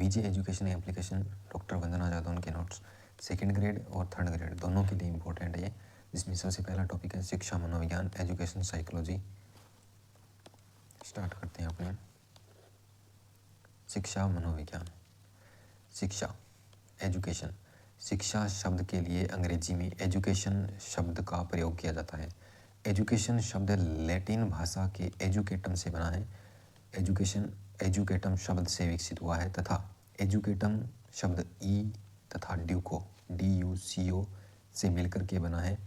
वीजे education application doctor वंदना जादौन के notes second grade और third grade दोनों के लिए इम्पोर्टेंट है ये, जिसमें सबसे पहला टॉपिक है शिक्षा मनोविज्ञान एजुकेशन साइकोलॉजी। स्टार्ट करते हैं अपने शिक्षा मनोविज्ञान। शिक्षा एजुकेशन, शिक्षा शब्द के लिए अंग्रेजी में एजुकेशन शब्द का प्रयोग किया जाता है। एजुकेशन शब्द लैटिन भाषा के एजुकेटम से बना है। एजुकेशन एजुकेटम शब्द से विकसित हुआ है तथा एजुकेटम शब्द ई तथा ड्यूको DUCO से मिलकर के बना है।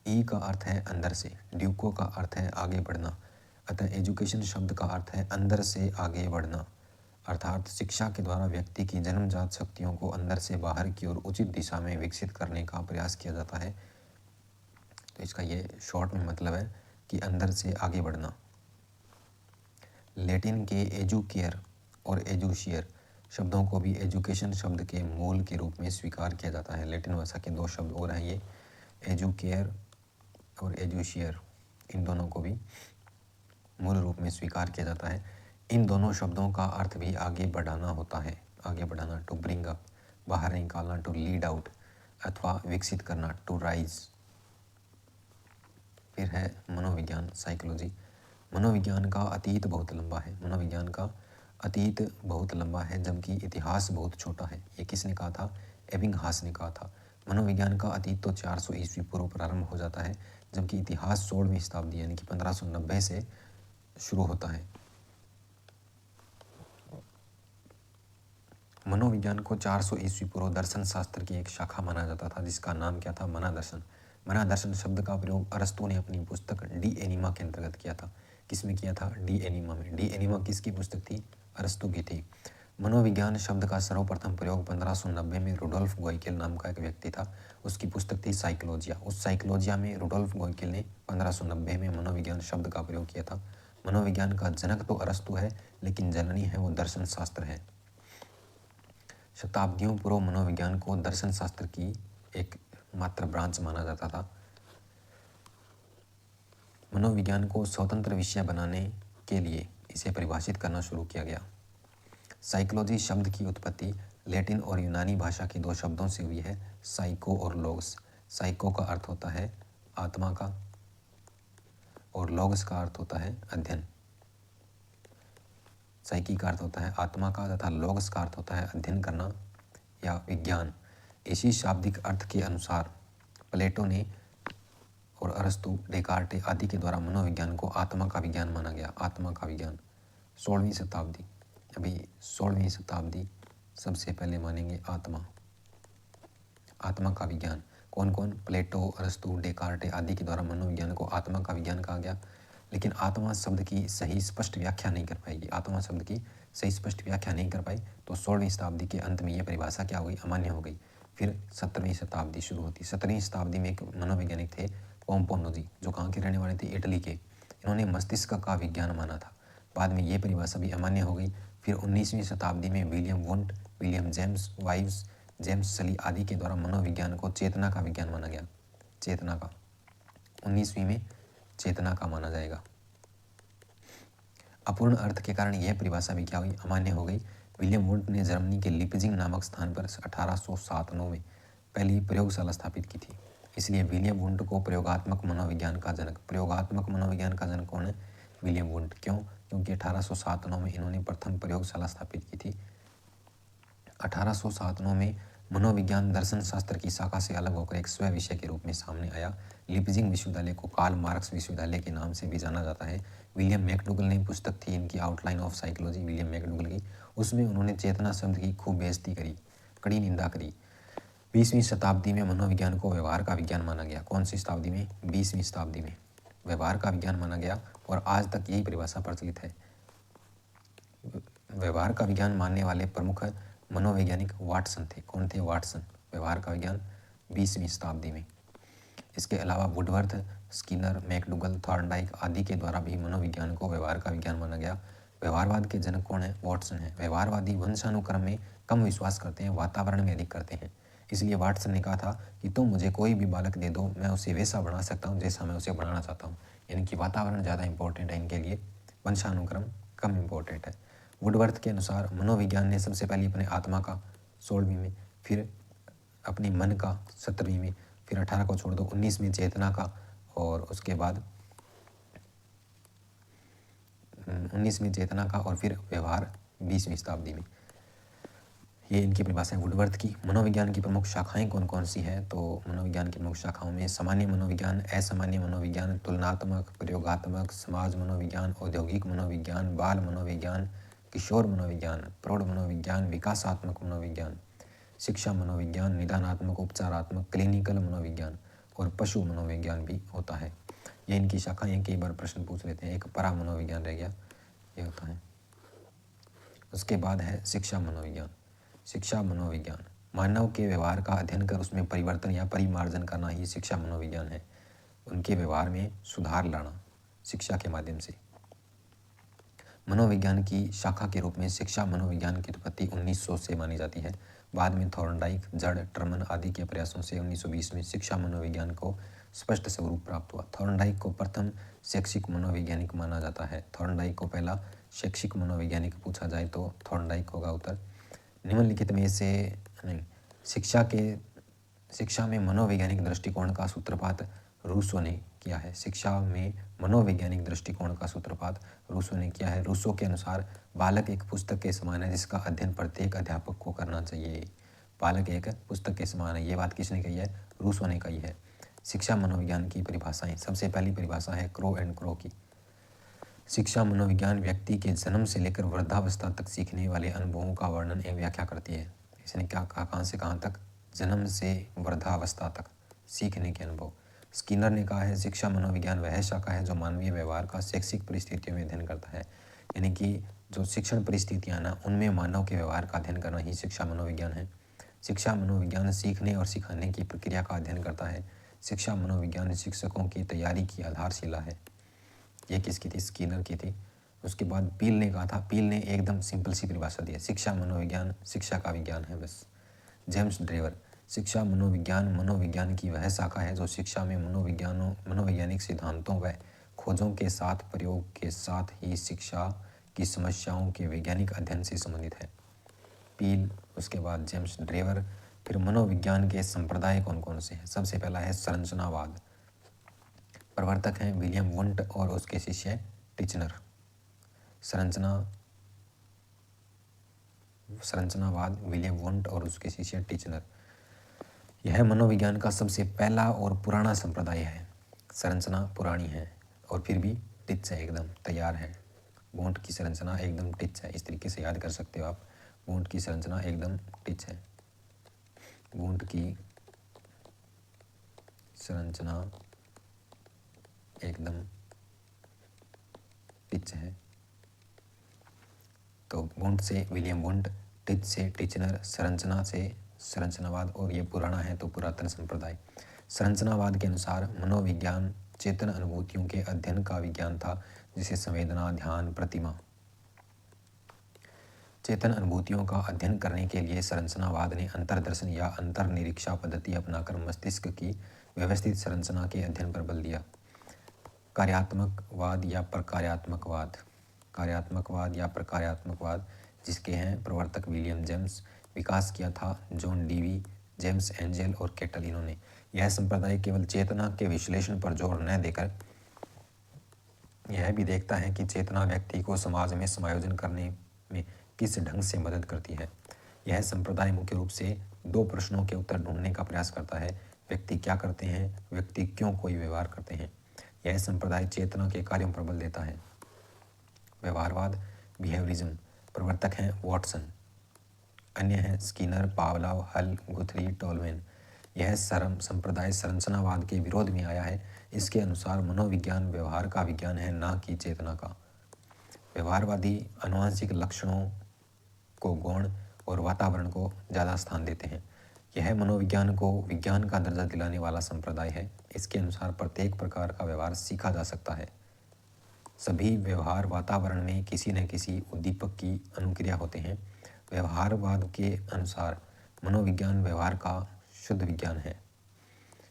ई का अर्थ है अंदर से, ड्यूको का अर्थ है आगे बढ़ना, अतः एजुकेशन शब्द का अर्थ है अंदर से आगे बढ़ना, अर्थात शिक्षा के द्वारा व्यक्ति की जन्मजात शक्तियों को अंदर से बाहर की ओर उचित दिशा में विकसित करने का प्रयास किया जाता है। तो इसका ये शॉर्ट में मतलब है कि अंदर से आगे बढ़ना। लैटिन के एजुकेयर और एजुशियर शब्दों को भी एजुकेशन शब्द के मूल के रूप में स्वीकार किया जाता है। लैटिन भाषा के दो शब्द और हैं ये, एजुकेयर और एजुशियर, इन दोनों को भी मूल रूप में स्वीकार किया जाता है। इन दोनों शब्दों का अर्थ भी आगे बढ़ाना होता है, आगे बढ़ाना, टू ब्रिंग अप, बाहर निकालना, टू लीड आउट, अथवा विकसित करना, टू राइज। फिर है मनोविज्ञान साइकोलॉजी। मनोविज्ञान का अतीत बहुत लंबा है। मनोविज्ञान का अतीत बहुत लंबा है जबकि इतिहास बहुत छोटा है। ये किसने कहा था? एबिंगहास ने कहा था। मनोविज्ञान का अतीत तो 400 ईस्वी पूर्व प्रारंभ हो जाता है, जबकि इतिहास 16वीं शताब्दी यानी कि 1590 से शुरू होता है। मनोविज्ञान को 400 ईस्वी पूर्व दर्शन शास्त्र की एक शाखा माना जाता था, जिसका नाम क्या था? मनादर्शन। मनादर्शन शब्द का प्रयोग अरस्तु ने अपनी पुस्तक डी एनिमा के अंतर्गत किया था। किसमें किया था? डी एनिमा में। डी एनिमा किसकी पुस्तक थी? अरस्तु की थी। मनोविज्ञान शब्द का सर्वप्रथम प्रयोग 1590 में रुडोल्फ गोइकेल नाम का एक व्यक्ति था, उसकी पुस्तक थी साइकोलॉजिया। उस साइकोलॉजिया में रुडोल्फ गोइकेल ने 1590 में मनोविज्ञान शब्द का प्रयोग किया था। मनोविज्ञान का जनक तो अरस्तु है, लेकिन जननी है वो दर्शन शास्त्र है। शताब्दियों पूर्व मनोविज्ञान को दर्शन शास्त्र की एक मात्र ब्रांच माना जाता था। मनोविज्ञान को स्वतंत्र विषय बनाने के लिए इसे परिभाषित करना शुरू किया गया। साइकोलॉजी शब्द की उत्पत्ति लैटिन और यूनानी भाषा के दो शब्दों से हुई है, साइको और लोगस। साइको का अर्थ होता है आत्मा का और लोगस का अर्थ होता है अध्ययन। साइकी का अर्थ होता है आत्मा का तथा लोगस का अर्थ होता है अध्ययन करना या विज्ञान। इसी शाब्दिक अर्थ के अनुसार प्लेटो ने और अरस्तु, डेकार्टे आदि के द्वारा मनोविज्ञान को आत्मा का विज्ञान माना गया। आत्मा का विज्ञान 16वीं शताब्दी, अभी 16वीं शताब्दी सबसे पहले मानेंगे आत्मा, आत्मा का विज्ञान। कौन कौन? प्लेटो, अरस्तु, डेकार्टे आदि के द्वारा मनोविज्ञान को आत्मा का विज्ञान कहा गया। लेकिन आत्मा शब्द की सही स्पष्ट व्याख्या नहीं कर पाएगी, आत्मा शब्द की सही स्पष्ट व्याख्या नहीं कर पाई, तो 16वीं शताब्दी के अंत में यह परिभाषा क्या हो गई? अमान्य हो गई। फिर 17वीं शताब्दी शुरू होती। 17वीं शताब्दी में एक मनोवैज्ञानिक थे पोम्पोनोजी, जो कहाँ के रहने वाले थे? इटली के। इन्होंने मस्तिष्क का विज्ञान माना था। बाद में ये परिभाषा भी अमान्य हो गई। फिर 19वीं शताब्दी में William Wundt, William James wives, James सली आदि के द्वारा मनोविज्ञान को चेतना का विज्ञान माना गया। चेतना का 19वीं में चेतना का माना जाएगा। अपूर्ण अर्थ के कारण यह परिभाषा भी क्या हुई? अमान्य हो गई। विलियम वुंट ने जर्मनी के लिपजिंग नामक स्थान पर 1807 में पहली प्रयोगशाला स्थापित की थी। इसलिए विलियम वुंट को प्रयोगात्मक मनोविज्ञान का जनक, प्रयोगात्मक मनोविज्ञान का जनक कौन है? William Wundt. क्यों? क्योंकि 1807 में इन्होंने प्रथम प्रयोगशाला स्थापित की थी। 1807 में मनोविज्ञान दर्शन शास्त्र की शाखा से अलग होकर एक स्व विषय के रूप में सामने आया। लिपजिंग विश्वविद्यालय को कार्ल मार्क्स विश्वविद्यालय के नाम से भी जाना जाता है। विलियम मैकडूगल ने पुस्तक थी इनकी outline of psychology, William McDougall की, उसमें उन्होंने चेतना शब्द की खूब बेइज्जती करी, कड़ी निंदा करी। 20वीं शताब्दी में मनोविज्ञान को व्यवहार का विज्ञान माना गया। कौन सी शताब्दी में? 20वीं शताब्दी में व्यवहार का विज्ञान माना गया और आज तक यही परिभाषा प्रचलित है। व्यवहार का विज्ञान मानने वाले प्रमुख मनोवैज्ञानिक वाटसन थे। कौन थे? वाटसन। व्यवहार का विज्ञान 20वीं शताब्दी में। इसके अलावा वुडवर्थ, स्किनर, मैकडूगल, थॉर्नडाइक आदि के द्वारा भी मनोविज्ञान को व्यवहार का विज्ञान माना गया। व्यवहारवाद के जनक कौन है? वाटसन है। व्यवहारवादी वंशानुक्रम में कम विश्वास करते हैं, वातावरण में अधिक करते हैं। इसलिए वाटसन ने कहा था कि तुम मुझे कोई भी बालक दे दो, मैं उसे वैसा बना सकता हूँ जैसा मैं उसे बनाना चाहता हूँ। यानी कि वातावरण ज़्यादा इंपॉर्टेंट है इनके लिए, वंशानुक्रम कम इम्पोर्टेंट है। वुडवर्थ के अनुसार मनोविज्ञान ने सबसे पहले अपने आत्मा का 16वीं में, फिर अपने मन का 17वीं में, फिर 18 को छोड़ दो 19 में चेतना का, और उसके बाद 19 में चेतना का, और फिर व्यवहार 20वीं शताब्दी में। ये इनकी परिभाषा है वुडवर्थ की। मनोविज्ञान की प्रमुख शाखाएं कौन कौन सी हैं? तो मनोविज्ञान की प्रमुख शाखाओं में सामान्य मनोविज्ञान, असामान्य मनोविज्ञान, तुलनात्मक, प्रयोगात्मक, समाज मनोविज्ञान, औद्योगिक मनोविज्ञान, बाल मनोविज्ञान, किशोर मनोविज्ञान, प्रौढ़ मनोविज्ञान, विकासात्मक मनोविज्ञान, शिक्षा मनोविज्ञान, निदानात्मक, उपचारात्मक, क्लिनिकल मनोविज्ञान, और पशु मनोविज्ञान भी होता है। ये इनकी शाखाएं, कई बार प्रश्न पूछ लेते हैं। एक परा मनोविज्ञान रह गया, ये होता है। उसके बाद है शिक्षा मनोविज्ञान। शिक्षा मनोविज्ञान मानव के व्यवहार का अध्ययन कर उसमें परिवर्तन या परिमार्जन करना ही शिक्षा मनोविज्ञान है। उनके व्यवहार में सुधार लाना शिक्षा के माध्यम से। मनोविज्ञान की शाखा के रूप में शिक्षा मनोविज्ञान की उत्पत्ति 1900 से मानी जाती है। बाद में थॉर्नडाइक, जड़, टर्मन आदि के प्रयासों से 1920 में शिक्षा मनोविज्ञान को स्पष्ट स्वरूप प्राप्त हुआ। थॉर्नडाइक को प्रथम शैक्षिक मनोवैज्ञानिक माना जाता है। थॉर्नडाइक को पहला शैक्षिक मनोवैज्ञानिक पूछा जाए तो थॉर्नडाइक होगा उत्तर। निम्नलिखित में से नहीं, शिक्षा में मनोवैज्ञानिक दृष्टिकोण का सूत्रपात रूसो ने किया है। शिक्षा में मनोवैज्ञानिक दृष्टिकोण का सूत्रपात रूसो ने किया है। रूसो के अनुसार बालक एक पुस्तक के समान है जिसका अध्ययन प्रत्येक अध्यापक को करना चाहिए। बालक एक पुस्तक के समान है, ये बात किसने कही है? रूसो ने कही है। शिक्षा मनोविज्ञान की परिभाषाएं। सबसे पहली परिभाषा है क्रो एंड क्रो की। शिक्षा मनोविज्ञान व्यक्ति के जन्म से लेकर वृद्धावस्था तक सीखने वाले अनुभवों का वर्णन एवं व्याख्या करती है। इसने क्या कहा? कहाँ से कहाँ तक? जन्म से वृद्धावस्था तक सीखने के अनुभव। स्किनर ने कहा है शिक्षा मनोविज्ञान वह शाखा है जो मानवीय व्यवहार का शैक्षिक परिस्थितियों में अध्ययन करता है। यानी कि जो शिक्षण परिस्थितियाँ ना, उनमें मानव के व्यवहार का अध्ययन करना ही शिक्षा मनोविज्ञान है। शिक्षा मनोविज्ञान सीखने और सिखाने की प्रक्रिया का अध्ययन करता है। शिक्षा मनोविज्ञान शिक्षकों की तैयारी की आधारशिला है। ये किसकी थी? स्किनर की थी। उसके बाद पील ने कहा था, पील ने एकदम सिंपल सी परिभाषा दी है, शिक्षा मनोविज्ञान शिक्षा का विज्ञान है बस। जेम्स ड्रेवर, शिक्षा मनोविज्ञान मनोविज्ञान की वह शाखा है जो शिक्षा में मनोवैज्ञानिक सिद्धांतों व खोजों के साथ प्रयोग के साथ ही शिक्षा की समस्याओं के वैज्ञानिक अध्ययन से संबंधित है। पील, उसके बाद जेम्स ड्रेवर। फिर मनोविज्ञान के संप्रदाय कौन कौन से हैं? सबसे पहला है संरचनावाद। प्रवर्तक हैं विलियम वुंट और उसके शिष्य टिचनर। संरचनावाद विलियम वुंट और उसके शिष्य टिचनर। यह मनोविज्ञान का सबसे पहला और पुराना संप्रदाय है। संरचना पुरानी है और फिर भी टिच है, एकदम तैयार है। वुंट की संरचना एकदम टिच है, इस तरीके से याद कर सकते हो आप। वुंट की संरचना एकदम टिच है। वुंट की संरचना एकदम टिच है। तो वुंट से विलियम वुंट, टिच से टिचनर, संरचना से संरचनावाद, और ये पुराना है तो पुरातन संप्रदाय। संरचनावाद के अनुसार मनोविज्ञान चेतन अनुभूतियों के अध्ययन का विज्ञान था, जिसे संवेदना, ध्यान, प्रतिमा। चेतन अनुभूतियों का अध्ययन करने के लिए संरचनावाद ने अंतर्दर्शन या अंतर्निरीक्षा पद्धति अपनाकर मस्तिष्क की व्यवस्थित संरचना के अध्ययन पर बल दिया। कार्यात्मकवाद या प्रकार्यात्मकवाद, कार्यात्मकवाद या प्रकार्यात्मकवाद, जिसके हैं प्रवर्तक विलियम जेम्स, विकास किया था जॉन डीवी, जेम्स एंजल और केटल। इन्होंने यह संप्रदाय केवल चेतना के विश्लेषण पर जोर न देकर यह भी देखता है कि चेतना व्यक्ति को समाज में समायोजन करने में किस ढंग से मदद करती है। यह संप्रदाय मुख्य रूप से दो प्रश्नों के उत्तर ढूंढने का प्रयास करता है: व्यक्ति क्या करते हैं, व्यक्ति क्यों कोई व्यवहार करते हैं। यह संप्रदाय चेतना के कार्यों पर बल देता है। व्यवहारवाद बिहेवियरिज्म, प्रवर्तक हैं वॉटसन, अन्य हैं स्किनर, पावलोव, हल, गुथरी, टोलमेन। यह संप्रदाय संरचनावाद के विरोध में आया है। इसके अनुसार मनोविज्ञान व्यवहार का विज्ञान है, ना कि चेतना का। व्यवहारवादी आनुवंशिक लक्षणों को गौण और वातावरण को ज़्यादा स्थान देते हैं। यह मनोविज्ञान को विज्ञान का दर्जा दिलाने वाला संप्रदाय है। इसके अनुसार प्रत्येक प्रकार का व्यवहार सीखा जा सकता है। सभी व्यवहार वातावरण में किसी न किसी उद्दीपक की अनुक्रिया होते हैं। व्यवहारवाद के अनुसार मनोविज्ञान व्यवहार का शुद्ध विज्ञान है।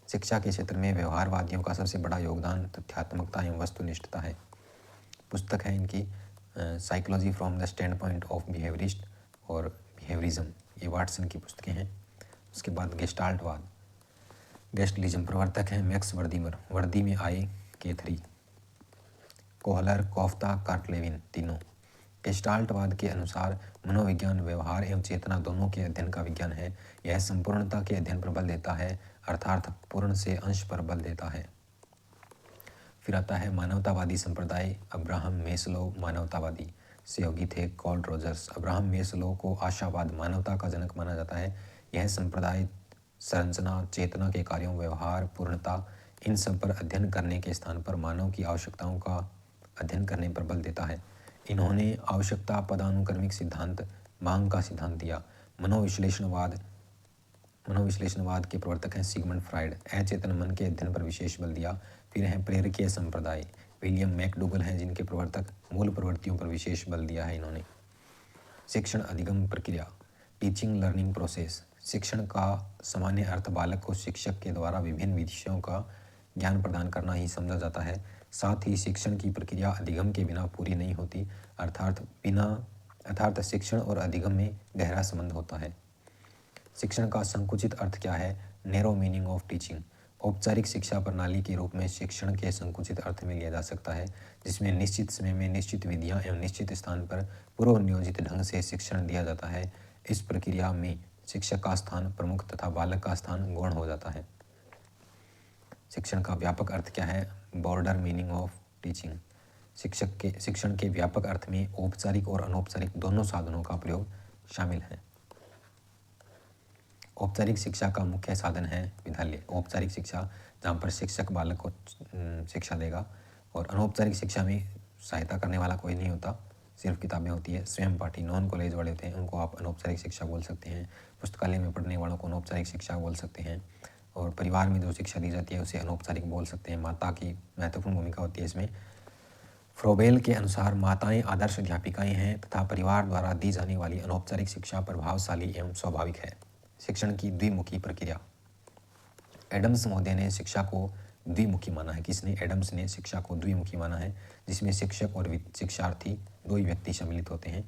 शिक्षा के क्षेत्र में व्यवहारवादियों का सबसे बड़ा योगदान तथ्यात्मकता एवं वस्तुनिष्ठता है। पुस्तक है इनकी psychology from the stand point of behaviourist और बिहेवियरिज्म, ये वाटसन की पुस्तकें हैं। उसके बाद गेस्टाल्टवाद, गेस्टलिज्म प्रवर्तक हैं मैक्स वर्दीमर, वर्दी में आए केथरी, कोहलर, कोफ्ता, कार्टलेविन तीनों। गेस्टाल्टवाद के अनुसार मनोविज्ञान व्यवहार एवं चेतना दोनों के अध्ययन का विज्ञान है। यह संपूर्णता के अध्ययन पर बल देता है, अर्थात पूर्ण से अंश पर बल देता है। फिर आता है मानवतावादी संप्रदाय, अब्राहम मेस्लो मानवतावादी सहयोगी थे कॉल रोजर्स। अब्राहम मेस्लो को आशावाद, मानवता का जनक माना जाता है। यह संप्रदाय संरचना, चेतना के कार्यों, व्यवहार, पूर्णता, इन सब पर अध्ययन करने के स्थान पर मानव की आवश्यकताओं का अध्ययन करने पर बल देता है। इन्होंने आवश्यकता, पदानुक्रमिक सिद्धांत, मांग का सिद्धांत दिया। मनोविश्लेषणवाद के प्रवर्तक हैं सिगमंड फ्राइड, अचेतन मन के अध्ययन पर विशेष बल दिया। फिर हैं प्रेरकीय संप्रदाय, विलियम मैकडूगल हैं जिनके प्रवर्तक मूल प्रवृत्तियों पर विशेष बल दिया है इन्होंने। शिक्षण अधिगम प्रक्रिया, टीचिंग लर्निंग प्रोसेस, शिक्षण का सामान्य अर्थ बालक को शिक्षक के द्वारा विभिन्न विषयों का ज्ञान प्रदान करना ही समझा जाता है। साथ ही शिक्षण की प्रक्रिया अधिगम के बिना पूरी नहीं होती, अर्थात शिक्षण और अधिगम में गहरा संबंध होता है। शिक्षण का संकुचित अर्थ क्या है? नैरो मीनिंग ऑफ टीचिंग, औपचारिक शिक्षा प्रणाली के रूप में शिक्षण के संकुचित अर्थ में लिया जा सकता है, जिसमें निश्चित समय में निश्चित विधियां एवं निश्चित स्थान पर पूर्व नियोजित ढंग से शिक्षण दिया जाता है। इस प्रक्रिया में शिक्षक का स्थान प्रमुख तथा बालक का स्थान गौण हो जाता है। शिक्षण का व्यापक अर्थ क्या है? बॉर्डर मीनिंग ऑफ टीचिंग, शिक्षण के व्यापक अर्थ में औपचारिक और अनौपचारिक दोनों साधनों का प्रयोग शामिल है। औपचारिक शिक्षा का मुख्य साधन है विद्यालय, औपचारिक शिक्षा जहाँ पर शिक्षक बालक को शिक्षा देगा, और अनौपचारिक शिक्षा में सहायता करने वाला कोई नहीं होता, सिर्फ किताबें होती है। स्वयं पाठी नॉन कॉलेज वाले होते हैं, उनको आप अनौपचारिक शिक्षा बोल सकते हैं। पुस्तकालय में पढ़ने वालों को अनौपचारिक शिक्षा बोल सकते हैं, और परिवार में जो शिक्षा दी जाती है उसे अनौपचारिक बोल सकते हैं। माता की महत्वपूर्ण भूमिका होती है इसमें। फ्रोबेल के अनुसार माताएं आदर्श अध्यापिकाएं हैं तथा परिवार द्वारा दी जाने वाली अनौपचारिक शिक्षा प्रभावशाली एवं स्वाभाविक है। शिक्षण की द्विमुखी प्रक्रिया, एडम्स महोदय ने शिक्षा को द्विमुखी माना है। किसने? एडम्स ने शिक्षा को द्विमुखी माना है, जिसमें शिक्षक और शिक्षार्थी दो ही व्यक्ति सम्मिलित होते हैं।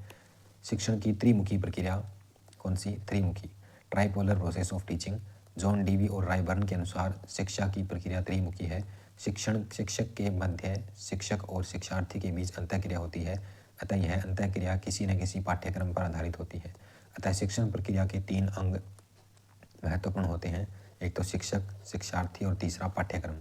शिक्षण की त्रिमुखी प्रक्रिया कौन सी? त्रिमुखी, tripolar process of teaching. John Dewey और रायबर्न के अनुसार शिक्षा की प्रक्रिया त्रिमुखी है। शिक्षक के मध्य शिक्षक और शिक्षार्थी के बीच अंतःक्रिया होती है, अतः यह अंतःक्रिया किसी न किसी पाठ्यक्रम पर आधारित होती है। अतः शिक्षण प्रक्रिया के 3 अंग महत्वपूर्ण होते हैं, एक तो शिक्षक, शिक्षार्थी और तीसरा पाठ्यक्रम।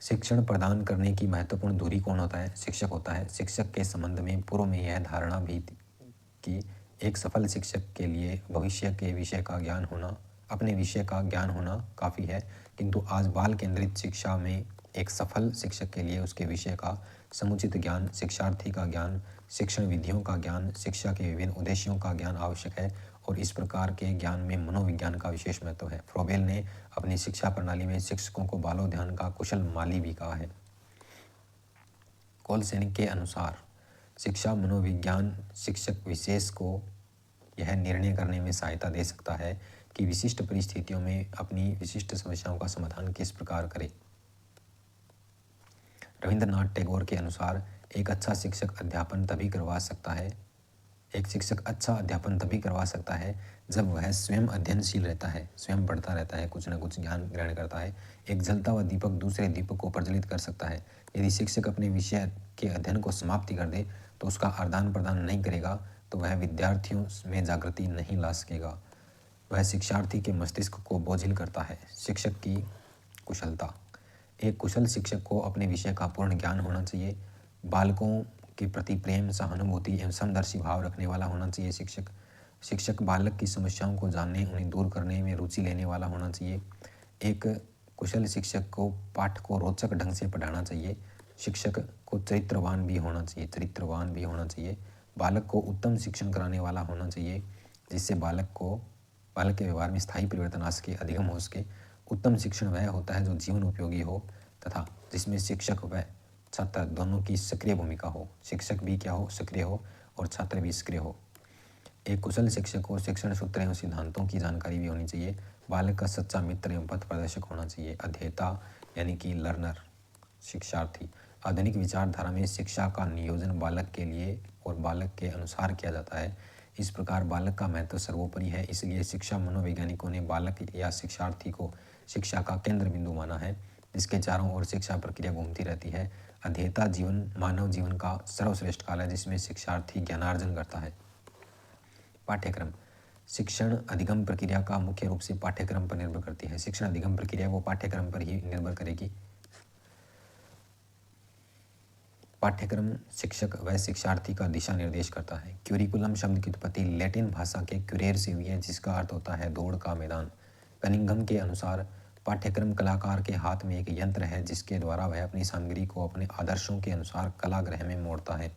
शिक्षण प्रदान करने की महत्वपूर्ण धुरी कौन होता है? शिक्षक होता है। शिक्षक के संबंध में पूर्व में यह धारणा भी कि एक सफल शिक्षक के लिए भविष्य के विषय का ज्ञान होना, अपने विषय का ज्ञान होना काफ़ी है, किंतु आज बाल केंद्रित शिक्षा में एक सफल शिक्षक के लिए उसके विषय का समुचित ज्ञान, शिक्षार्थी का ज्ञान, शिक्षण विधियों का ज्ञान, शिक्षा के विभिन्न उद्देश्यों का ज्ञान आवश्यक है, और इस प्रकार के ज्ञान में मनोविज्ञान का विशेष महत्व है। फ्रोबेल ने अपनी शिक्षा प्रणाली में शिक्षकों को बालोद्यान का कुशल माली भी कहा है। कोलसेनिक के अनुसार शिक्षा मनोविज्ञान शिक्षक विशेष को यह निर्णय करने में सहायता दे सकता है कि विशिष्ट परिस्थितियों में अपनी विशिष्ट समस्याओं का समाधान किस प्रकार करे। रविंद्रनाथ टैगोर के अनुसार एक अच्छा शिक्षक अध्यापन तभी करवा सकता है जब वह स्वयं अध्ययनशील रहता है, स्वयं पढ़ता रहता है, कुछ न कुछ ज्ञान ग्रहण करता है। एक जलता हुआ दीपक दूसरे दीपक को प्रज्वलित कर सकता है। यदि शिक्षक अपने विषय के अध्ययन को समाप्ति कर दे तो उसका आदान प्रदान नहीं करेगा तो वह विद्यार्थियों में जागृति नहीं ला सकेगा, वह शिक्षार्थी के मस्तिष्क को बोझिल करता है। शिक्षक की कुशलता, एक कुशल शिक्षक को अपने विषय का पूर्ण ज्ञान होना चाहिए, बालकों के प्रति प्रेम, सहानुभूति एवं समदर्शी भाव रखने वाला होना चाहिए। शिक्षक बालक की समस्याओं को जानने, उन्हें दूर करने में रुचि लेने वाला होना चाहिए। एक कुशल शिक्षक को पाठ को रोचक ढंग से पढ़ाना चाहिए। शिक्षक को चरित्रवान भी होना चाहिए। बालक को उत्तम शिक्षण कराने वाला होना चाहिए, जिससे बालक के व्यवहार में स्थायी परिवर्तन आ सके, अधिगम हो सके। उत्तम शिक्षण वह होता है जो जीवन उपयोगी हो तथा जिसमें शिक्षक व छात्र दोनों की सक्रिय भूमिका हो। शिक्षक भी क्या हो? सक्रिय हो, और छात्र भी सक्रिय हो। एक कुशल शिक्षक को शिक्षण सूत्र एवं सिद्धांतों की जानकारी भी होनी चाहिए। बालक का सच्चा मित्र एवं पथ प्रदर्शक होना चाहिए। अध्येता यानी कि लर्नर, शिक्षार्थी आधुनिक विचारधारा में शिक्षा का नियोजन बालक के लिए और बालक के अनुसार किया जाता है। इस प्रकार बालक का महत्व सर्वोपरि है। इसलिए शिक्षा मनोवैज्ञानिकों ने बालक या शिक्षार्थी को शिक्षा का केंद्र बिंदु माना है, जिसके चारों ओर शिक्षा प्रक्रिया घूमती रहती है। अध्येता जीवन मानव जीवन का सर्वश्रेष्ठ काल है, जिसमें शिक्षार्थी ज्ञानार्जन करता है। पाठ्यक्रम शिक्षण अधिगम प्रक्रिया का मुख्य रूप से पाठ्यक्रम पर निर्भर करती है। शिक्षण अधिगम प्रक्रिया वो पाठ्यक्रम पर ही निर्भर करेगी। पाठ्यक्रम शिक्षक व शिक्षार्थी का दिशा निर्देश करता है। क्यूरिकुलम शब्द की उत्पत्ति लैटिन भाषा के क्यूरेर से हुई है, जिसका अर्थ होता है दौड़ का मैदान। कनिंघम के अनुसार पाठ्यक्रम कलाकार के हाथ में एक यंत्र है, जिसके द्वारा वह अपनी सामग्री को अपने आदर्शों के अनुसार कलागृह में मोड़ता है।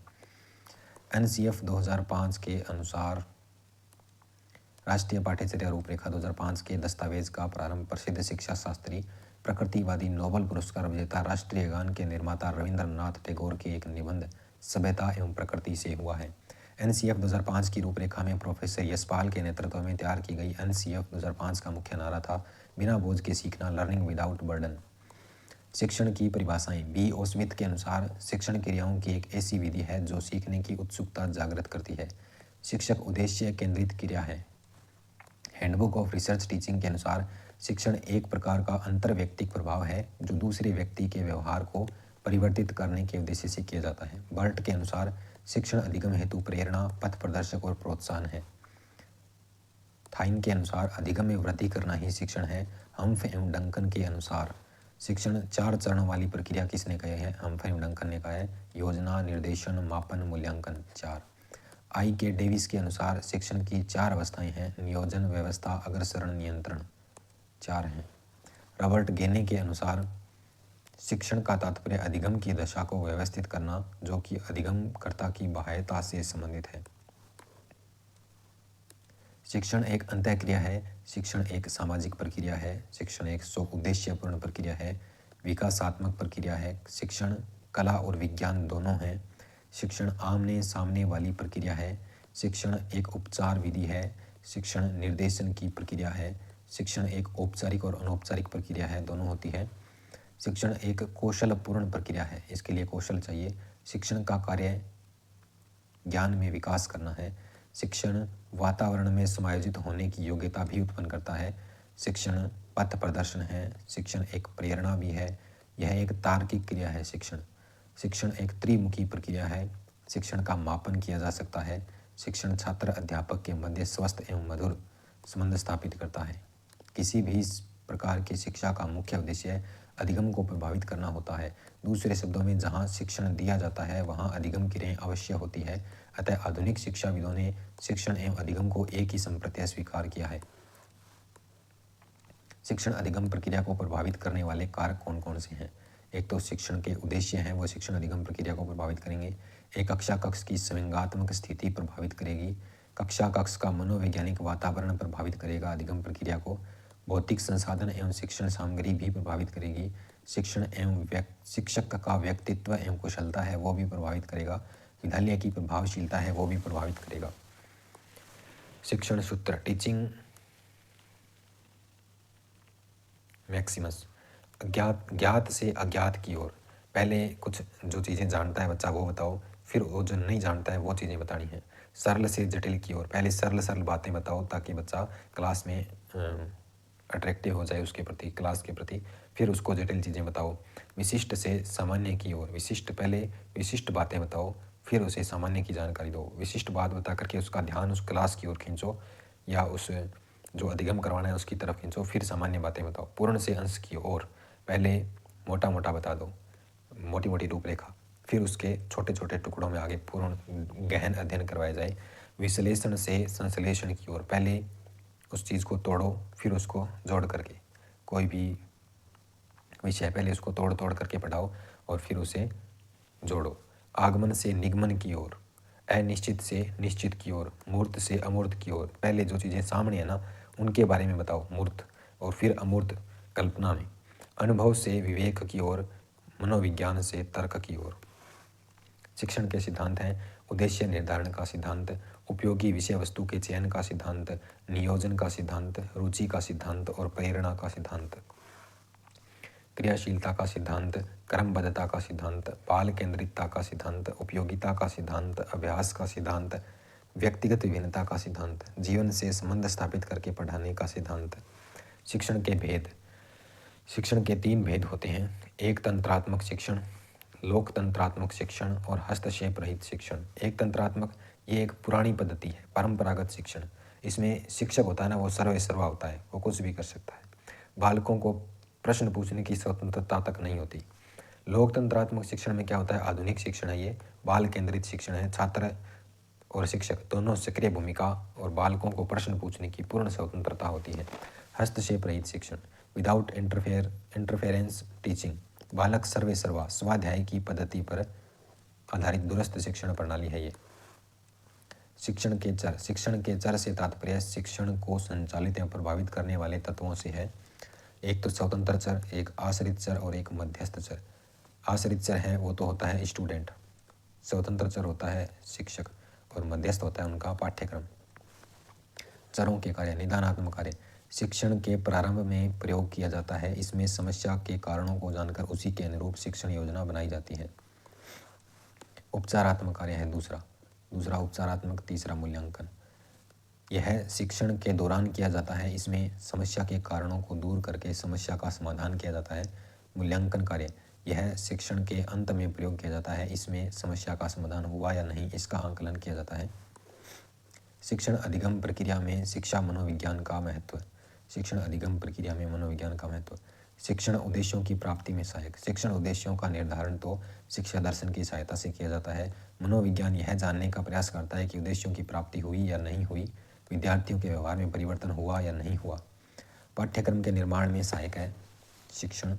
NCF 2005 के अनुसार राष्ट्रीय पाठ्यचर्या रूपरेखा 2005 के दस्तावेज का प्रारंभ प्रसिद्ध शिक्षा शास्त्री, प्रकृतिवादी, नोबेल पुरस्कार विजेता, राष्ट्रीय गान के निर्माता रविंद्रनाथ टैगोर के एक निबंध सभ्यता एवं प्रकृति से हुआ है। NCF 2005 की रूपरेखा में प्रोफेसर यशपाल के नेतृत्व में तैयार की गई NCF 2005 का मुख्य नारा था बिना बोझ के सीखना, लर्निंग विदाउट बर्डन। शिक्षण की परिभाषाएं। B. O. स्मिथ के अनुसार शिक्षण क्रियाओं की एक ऐसी विधि है जो सीखने की उत्सुकता जागृत करती है। शिक्षक उद्देश्य केंद्रित क्रिया है। हैंडबुक ऑफ रिसर्च टीचिंग के अनुसार शिक्षण एक प्रकार का अंतर्व्यक्तिक प्रभाव है जो दूसरे व्यक्ति के व्यवहार को परिवर्तित करने के उद्देश्य से किया जाता है। बर्ट के अनुसार शिक्षण अधिगम हेतु प्रेरणा, पथ प्रदर्शक और प्रोत्साहन है। थाइन के अनुसार अधिगम में वृद्धि करना ही शिक्षण है। हम्फ एवं डंकन के अनुसार शिक्षण 4 चरणों वाली प्रक्रिया किसने कहे हैं? हम्फ एवं डंकन ने कहा है। योजना, निर्देशन, मापन, मूल्यांकन 4। आई के डेविस के अनुसार शिक्षण की 4 अवस्थाएं हैं। नियोजन, व्यवस्था, अग्रसरण, नियंत्रण 4 हैं। रॉबर्ट गेने के अनुसार शिक्षण का तात्पर्य अधिगम की दशा को व्यवस्थित करना, जो कि अधिगमकर्ता की बाह्यता से संबंधित है। शिक्षण एक अंतःक्रिया है। शिक्षण एक सामाजिक प्रक्रिया है। शिक्षण एक उद्देश्यपूर्ण प्रक्रिया है, विकासात्मक प्रक्रिया है। शिक्षण कला और विज्ञान दोनों है। शिक्षण आमने सामने वाली प्रक्रिया है। शिक्षण एक उपचार विधि है। शिक्षण निर्देशन की प्रक्रिया है। शिक्षण एक औपचारिक और अनौपचारिक प्रक्रिया है, दोनों होती है। शिक्षण एक कौशलपूर्ण प्रक्रिया है, इसके लिए कौशल चाहिए। शिक्षण का कार्य ज्ञान में विकास करना है। शिक्षण वातावरण में समायोजित होने की योग्यता भी उत्पन्न करता है। शिक्षण पथ प्रदर्शन है। शिक्षण एक प्रेरणा भी है। यह एक तार्किक क्रिया है। शिक्षण एक त्रिमुखी प्रक्रिया है। शिक्षण का मापन किया जा सकता है। शिक्षण छात्र अध्यापक के मध्य स्वस्थ एवं मधुर संबंध स्थापित करता है। किसी भी प्रकार की शिक्षा का मुख्य उद्देश्य अधिगम को प्रभावित करना होता है। दूसरे शब्दों में, जहाँ शिक्षण दिया जाता है वहाँ अधिगम क्रियाएं अवश्य होती है। अतः आधुनिक शिक्षाविदों ने शिक्षण एवं अधिगम को एक ही संप्रत्यय स्वीकार किया है। शिक्षण अधिगम प्रक्रिया को प्रभावित करने वाले कारक कौन कौन से हैं? एक तो शिक्षण के उद्देश्य हैं, वो शिक्षण अधिगम प्रक्रिया को प्रभावित करेंगे। एक कक्षा कक्ष की संवेगात्मक स्थिति प्रभावित करेगी। कक्षा कक्ष का मनोवैज्ञानिक वातावरण प्रभावित करेगा अधिगम प्रक्रिया को। भौतिक संसाधन एवं शिक्षण सामग्री भी प्रभावित करेगी। शिक्षण एवं शिक्षक का व्यक्तित्व एवं कुशलता है वो भी प्रभावित करेगा। विद्यालय की प्रभावशीलता है वो भी प्रभावित करेगा। शिक्षण सूत्र। Teaching Maximus. ज्ञात से अज्ञात की ओर। पहले कुछ जो चीज़ें जानता है बच्चा वो बताओ, फिर वो जो नहीं जानता है वो चीज़ें बतानी है। सरल से जटिल की ओर। पहले सरल बातें बताओ ताकि बच्चा क्लास में अट्रैक्टिव हो जाए उसके प्रति, क्लास के प्रति। फिर उसको जटिल चीज़ें बताओ। विशिष्ट से सामान्य की ओर। पहले विशिष्ट बातें बताओ, फिर उसे सामान्य की जानकारी दो। विशिष्ट बात बता करके उसका ध्यान उस क्लास की ओर खींचो या उस जो अधिगम करवाना है उसकी तरफ खींचो, फिर सामान्य बातें बताओ। पूर्ण से अंश की ओर। पहले मोटा मोटा बता दो, मोटी मोटी रूपरेखा, फिर उसके छोटे छोटे टुकड़ों में आगे पूर्ण गहन अध्ययन करवाया जाए। विश्लेषण से संश्लेषण की ओर। पहले उस चीज़ को तोड़ो, फिर उसको जोड़ करके, कोई भी विषय पहले उसको तोड़ करके पढ़ाओ और फिर उसे जोड़ो। आगमन से निगमन की ओर। अनिश्चित से निश्चित की ओर। मूर्त से अमूर्त की ओर। पहले जो चीज़ें सामने है ना उनके बारे में बताओ मूर्त, और फिर अमूर्त कल्पना में। अनुभव से विवेक की ओर। मनोविज्ञान से तर्क की ओर। शिक्षण के सिद्धांत हैं उद्देश्य निर्धारण का सिद्धांत, उपयोगी विषय वस्तु के चयन का सिद्धांत, नियोजन का सिद्धांत, रुचि का सिद्धांत और प्रेरणा का सिद्धांत। क्रियाशीलता का सिद्धांत, क्रमबद्धता का सिद्धांत, बाल केंद्रितता का सिद्धांत, उपयोगिता का सिद्धांत, अभ्यास का सिद्धांत, व्यक्तिगत विभिन्नता का सिद्धांत, जीवन से संबंध स्थापित करके पढ़ाने का सिद्धांत। शिक्षण के भेद। शिक्षण के 3 भेद होते हैं, एक तंत्रात्मक शिक्षण, लोकतंत्रात्मक शिक्षण और हस्तक्षेप रहित शिक्षण। एक तंत्रात्मक, ये एक पुरानी पद्धति है, परंपरागत शिक्षण। इसमें शिक्षक होता है ना, वो सर्वेसर्वा होता है, वो कुछ भी कर सकता है। बालकों को प्रश्न पूछने की स्वतंत्रता तक नहीं होती। लोकतंत्रात्मक शिक्षण में क्या होता है, आधुनिक शिक्षण है, ये बाल केंद्रित शिक्षण है। छात्र और शिक्षक दोनों सक्रिय भूमिका और बालकों को प्रश्न पूछने की पूर्ण स्वतंत्रता होती है। हस्तक्षेप रहित शिक्षण, विदाउट इंटरफेरेंस टीचिंग। बालक सर्वेसर्वा, स्वाध्याय की पद्धति पर आधारित दूरस्थ शिक्षण प्रणाली है ये। शिक्षण के चर। शिक्षण के चर से तात्पर्य शिक्षण को संचालित या प्रभावित करने वाले तत्वों से है। एक तो स्वतंत्र चर, एक आश्रित चर और एक मध्यस्थ चर। आश्रित चर है वो तो होता है स्टूडेंट, स्वतंत्र चर होता है शिक्षक और मध्यस्थ होता है उनका पाठ्यक्रम। चरों के कार्य। निदानात्मक कार्य शिक्षण के प्रारंभ में प्रयोग किया जाता है। इसमें समस्या के कारणों को जानकर उसी के अनुरूप शिक्षण योजना बनाई जाती है। उपचारात्मक कार्य है दूसरा उपचारात्मक, तीसरा मूल्यांकन। यह शिक्षण के दौरान किया जाता है। इसमें समस्या के कारणों को दूर करके समस्या का समाधान किया जाता है। मूल्यांकन कार्य, यह शिक्षण के अंत में प्रयोग किया जाता है। इसमें समस्या का समाधान हुआ या नहीं इसका आंकलन किया जाता है। शिक्षण अधिगम प्रक्रिया में शिक्षा मनोविज्ञान का महत्व। शिक्षण अधिगम प्रक्रिया में मनोविज्ञान का महत्व। शिक्षण उद्देश्यों की प्राप्ति में सहायक। शिक्षण उद्देश्यों का निर्धारण तो शिक्षा दर्शन की सहायता से किया जाता है। मनोविज्ञान यह जानने का प्रयास करता है कि उद्देश्यों की प्राप्ति हुई या नहीं हुई, विद्यार्थियों के व्यवहार में परिवर्तन हुआ या नहीं हुआ। पाठ्यक्रम के निर्माण में सहायक है शिक्षण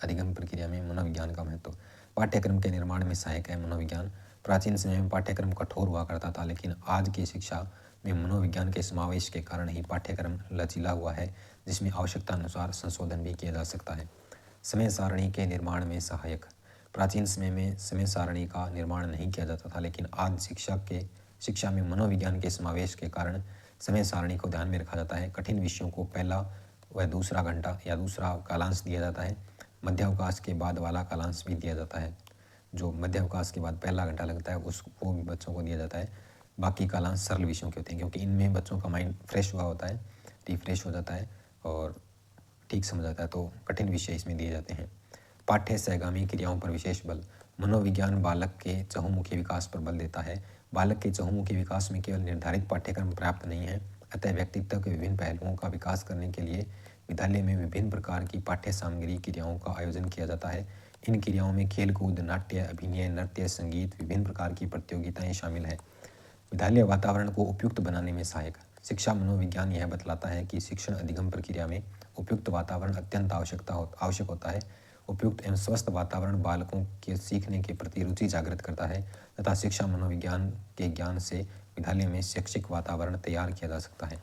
अधिगम प्रक्रिया में मनोविज्ञान का महत्व। पाठ्यक्रम के निर्माण में सहायक है मनोविज्ञान। प्राचीन समय में पाठ्यक्रम कठोर हुआ करता था, लेकिन आज की शिक्षा में मनोविज्ञान के समावेश के कारण ही पाठ्यक्रम लचीला हुआ है, जिसमें आवश्यकता अनुसार संशोधन भी किया जा सकता है। समय सारणी के निर्माण में सहायक। प्राचीन समय में समय सारणी का निर्माण नहीं किया जाता था, लेकिन आज शिक्षा में मनोविज्ञान के समावेश के कारण समय सारणी को ध्यान में रखा जाता है। कठिन विषयों को पहला व दूसरा घंटा या दूसरा कालांश दिया जाता है। मध्यावकाश के बाद वाला कालांश भी दिया जाता है। जो मध्यावकाश के बाद पहला घंटा लगता है वो भी बच्चों को दिया जाता है। बाकी कालांश सरल विषयों के होते हैं, क्योंकि इनमें बच्चों का माइंड फ्रेश हुआ होता है, रिफ्रेश हो जाता है और ठीक समझ आता है, तो कठिन विषय इसमें दिए जाते हैं। पाठ्य सहगामी क्रियाओं पर विशेष बल। मनोविज्ञान बालक के चहुमुखी विकास पर बल देता है। बालक के चहुमुखी विकास में केवल निर्धारित पाठ्यक्रम पर्याप्त नहीं है, अतः व्यक्तित्व के विभिन्न पहलुओं का विकास करने के लिए विद्यालय में विभिन्न प्रकार की पाठ्य सामग्री क्रियाओं का आयोजन किया जाता है। इन क्रियाओं में खेलकूद, नाट्य, अभिनय, नृत्य, संगीत, विभिन्न प्रकार की प्रतियोगिताएं शामिल हैं। विद्यालय वातावरण को उपयुक्त बनाने में सहायक। शिक्षा मनोविज्ञान यह बतलाता है कि शिक्षण अधिगम प्रक्रिया में उपयुक्त वातावरण अत्यंत आवश्यक होता है। उपयुक्त एवं स्वस्थ वातावरण बालकों के सीखने के प्रति रुचि जागृत करता है तथा शिक्षा मनोविज्ञान के ज्ञान से विद्यालय में शैक्षिक वातावरण तैयार किया जा सकता है।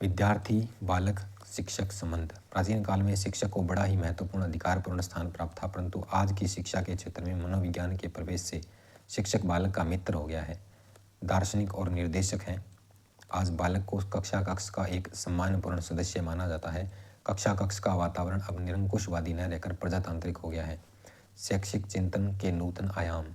विद्यार्थी बालक शिक्षक संबंध। प्राचीन काल में शिक्षक को बड़ा ही महत्वपूर्ण अधिकारपूर्ण स्थान प्राप्त था, परंतु आज की शिक्षा के क्षेत्र में मनोविज्ञान के प्रवेश से शिक्षक बालक का मित्र हो गया है, दार्शनिक और निर्देशक है। आज बालक को कक्षा कक्ष का एक सम्मानपूर्ण सदस्य माना जाता है। कक्षा कक्ष का वातावरण अब निरंकुशवादी न रहकर प्रजातांत्रिक हो गया है। शैक्षिक चिंतन के नूतन आयाम।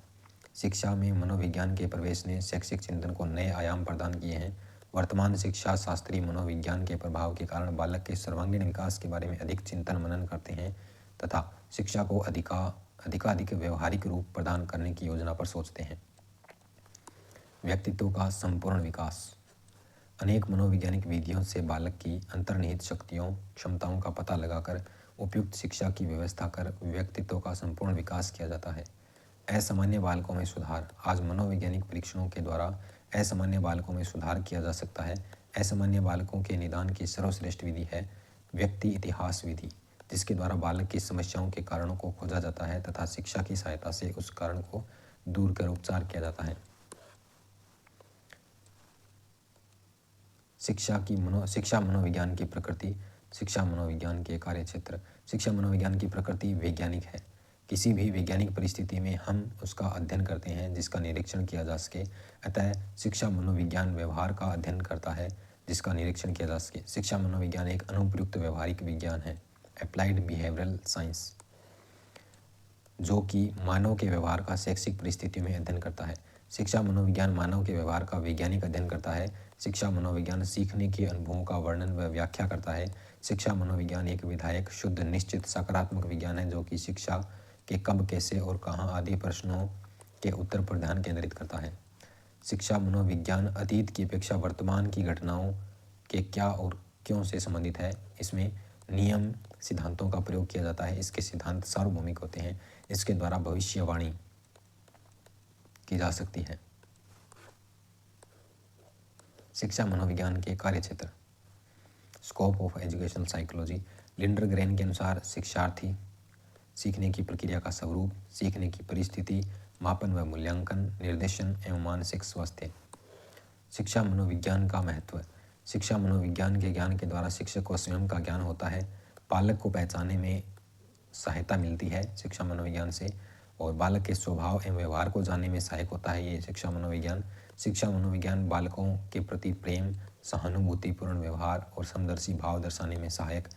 शिक्षा में मनोविज्ञान के प्रवेश ने शैक्षिक चिंतन को नए आयाम प्रदान किए हैं। वर्तमान शिक्षा शास्त्री मनोविज्ञान के प्रभाव के कारण बालक के सर्वांगीण विकास के बारे में अधिक चिंतन मनन करते हैं तथा शिक्षा को अधिकाधिक व्यवहारिक रूप प्रदान करने की योजना पर सोचते हैं। व्यक्तित्व का संपूर्ण विकास। अनेक मनोवैज्ञानिक विधियों से बालक की अंतर्निहित शक्तियों क्षमताओं का पता लगाकर उपयुक्त शिक्षा की व्यवस्था कर व्यक्तित्व का संपूर्ण विकास किया जाता है। असामान्य बालकों में सुधार। आज मनोवैज्ञानिक परीक्षणों के द्वारा असामान्य बालकों में सुधार किया जा सकता है। असामान्य बालकों के निदान की सर्वश्रेष्ठ विधि है व्यक्ति इतिहास विधि, जिसके द्वारा बालक की समस्याओं के कारणों को खोजा जाता है तथा शिक्षा की सहायता से उस कारण को दूर कर उपचार किया जाता है। शिक्षा मनोविज्ञान की प्रकृति। शिक्षा मनोविज्ञान के कार्यक्षेत्र। शिक्षा मनोविज्ञान की प्रकृति वैज्ञानिक है। किसी भी वैज्ञानिक परिस्थिति में हम उसका अध्ययन करते हैं जिसका निरीक्षण किया जा सके, अतः शिक्षा मनोविज्ञान व्यवहार का अध्ययन करता है। जिसका निरीक्षण किया जा सके। शिक्षा मनोविज्ञान एक अनुप्रयुक्त व्यवहारिक विज्ञान है, अप्लाइड बिहेवियरल साइंस, जो कि मानव के व्यवहार का शैक्षिक परिस्थितियों में अध्ययन करता है। शिक्षा मनोविज्ञान मानव के व्यवहार का वैज्ञानिक अध्ययन करता है। शिक्षा मनोविज्ञान सीखने के अनुभवों का वर्णन व व्याख्या करता है। शिक्षा मनोविज्ञान एक विधायक, शुद्ध, निश्चित, सकारात्मक विज्ञान है जो कि शिक्षा के कब, कैसे और कहाँ आदि प्रश्नों के उत्तर पर ध्यान केंद्रित करता है। शिक्षा मनोविज्ञान अतीत की अपेक्षा वर्तमान की घटनाओं के क्या और क्यों से संबंधित है। इसमें नियम, सिद्धांतों का प्रयोग किया जाता है। इसके सिद्धांत सार्वभौमिक होते हैं। इसके द्वारा भविष्यवाणी की जा सकती है। शिक्षा मनोविज्ञान के कार्यक्षेत्र, स्कोप ऑफ एजुकेशनल साइकोलॉजी। लिंडरग्रेन के अनुसार शिक्षार्थी सीखने की प्रक्रिया का स्वरूप, सीखने की परिस्थिति, मापन व मूल्यांकन, निर्देशन एवं मानसिक स्वास्थ्य। शिक्षा मनोविज्ञान का महत्व। शिक्षा मनोविज्ञान के ज्ञान के द्वारा शिक्षक को स्वयं का ज्ञान होता है। बालक को पहचानने में सहायता मिलती है शिक्षा मनोविज्ञान से, और बालक के स्वभाव एवं व्यवहार को जानने में सहायक होता है ये शिक्षा मनोविज्ञान। शिक्षा मनोविज्ञान बालकों के प्रति प्रेम, सहानुभूतिपूर्ण व्यवहार और समदर्शी भाव दर्शाने में सहायक,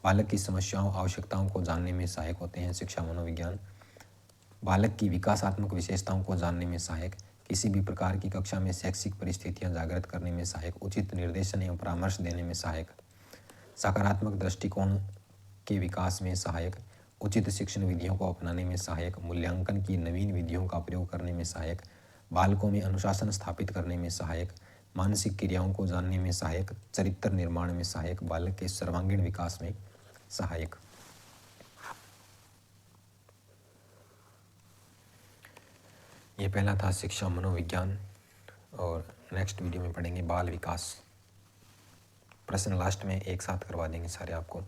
बालक की समस्याओं, आवश्यकताओं को जानने में सहायक होते हैं शिक्षा मनोविज्ञान। बालक की विकासात्मक विशेषताओं को जानने में सहायक, किसी भी प्रकार की कक्षा में शैक्षिक परिस्थितियां जागृत करने में सहायक, उचित निर्देशन एवं परामर्श देने में सहायक, सकारात्मक दृष्टिकोण के विकास में सहायक, उचित शिक्षण विधियों को अपनाने में सहायक, मूल्यांकन की नवीन विधियों का प्रयोग करने में सहायक, बालकों में अनुशासन स्थापित करने में सहायक, मानसिक क्रियाओं को जानने में सहायक, चरित्र निर्माण में सहायक, बालक के सर्वांगीण विकास में सहायक। ये पहला था शिक्षा मनोविज्ञान, और नेक्स्ट वीडियो में पढ़ेंगे बाल विकास। प्रश्न लास्ट में एक साथ करवा देंगे सारे आपको।